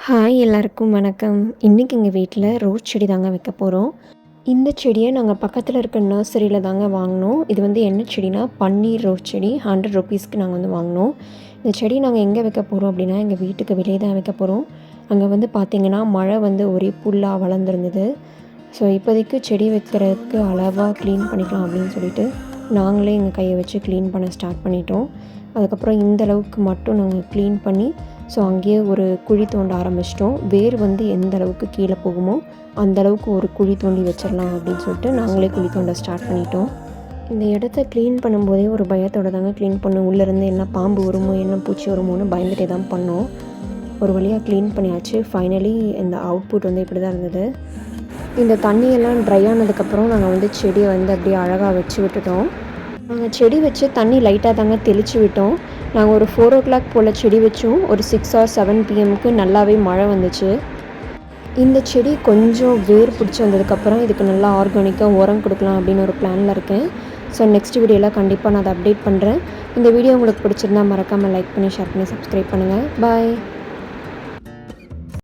Hi எல்லாருக்கும் வணக்கம். இன்றைக்கி எங்கள் வீட்டில் ரோஸ் செடி தாங்க வைக்க போகிறோம். இந்த செடியை நாங்கள் பக்கத்தில் இருக்க நர்சரியில் தாங்க வாங்கினோம். இது வந்து என்ன செடினா பன்னீர் ரோஸ் செடி. 100 ருபீஸ்க்கு நாங்கள் வந்து வாங்கினோம். இந்த செடி நாங்கள் எங்கே வைக்க போகிறோம் அப்படின்னா எங்கள் வீட்டுக்கு வெளியே தான் வைக்க போகிறோம். அங்கே வந்து பார்த்திங்கன்னா மழை வந்து ஒரே புல்லாக வளர்ந்துருந்தது. ஸோ இப்போதைக்கு செடி வைக்கிறதுக்கு அளவாக க்ளீன் பண்ணிக்கலாம் அப்படின்னு சொல்லிட்டு நாங்களே எங்கள் கையை வச்சு க்ளீன் பண்ண ஸ்டார்ட் பண்ணிட்டோம். அதுக்கப்புறம் இந்த அளவுக்கு மட்டும் நாங்கள் க்ளீன் பண்ணி ஸோ அங்கேயே ஒரு குழி தோண்ட ஆரம்பிச்சிட்டோம். வேர் வந்து எந்த அளவுக்கு கீழே போகுமோ அந்தளவுக்கு ஒரு குழி தோண்டி வச்சிடலாம் அப்படின்னு சொல்லிட்டு நாங்களே குழி தோண்ட ஸ்டார்ட் பண்ணிட்டோம். இந்த இடத்த க்ளீன் பண்ணும்போதே ஒரு பயத்தோடு தாங்க க்ளீன் பண்ணோம். உள்ளேருந்து என்ன பாம்பு வருமோ என்ன பூச்சி வருமோன்னு பயந்துகிட்டே தான் பண்ணோம். ஒரு வழியாக க்ளீன் பண்ணியாச்சு. ஃபைனலி இந்த அவுட்புட் வந்து இப்படி தான் இருந்தது. இந்த தண்ணியெல்லாம் ட்ரை ஆனதுக்கப்புறம் நாங்கள் வந்து செடியை வந்து அப்படியே அழகாக வச்சு விட்டுட்டோம். நாங்கள் செடி வச்சு தண்ணி லைட்டாக தாங்க தெளித்து விட்டோம். நாங்கள் ஒரு 4 o'clock போல் செடி வச்சோம். ஒரு 6 or 7 pmக்கு நல்லாவே மழை வந்துச்சு. இந்த செடி கொஞ்சம் வேர் பிடிச்சி வந்ததுக்கப்புறம் இதுக்கு நல்லா ஆர்கானிக்காக உரம் கொடுக்கலாம் அப்படின்னு ஒரு பிளானில் இருக்கேன். ஸோ நெக்ஸ்ட் வீடியோவில் கண்டிப்பாக நான் அதை அப்டேட் பண்ணுறேன். இந்த வீடியோ உங்களுக்கு பிடிச்சிருந்தா மறக்காமல் லைக் பண்ணி ஷேர் பண்ணி சப்ஸ்கிரைப் பண்ணுங்கள். பாய்.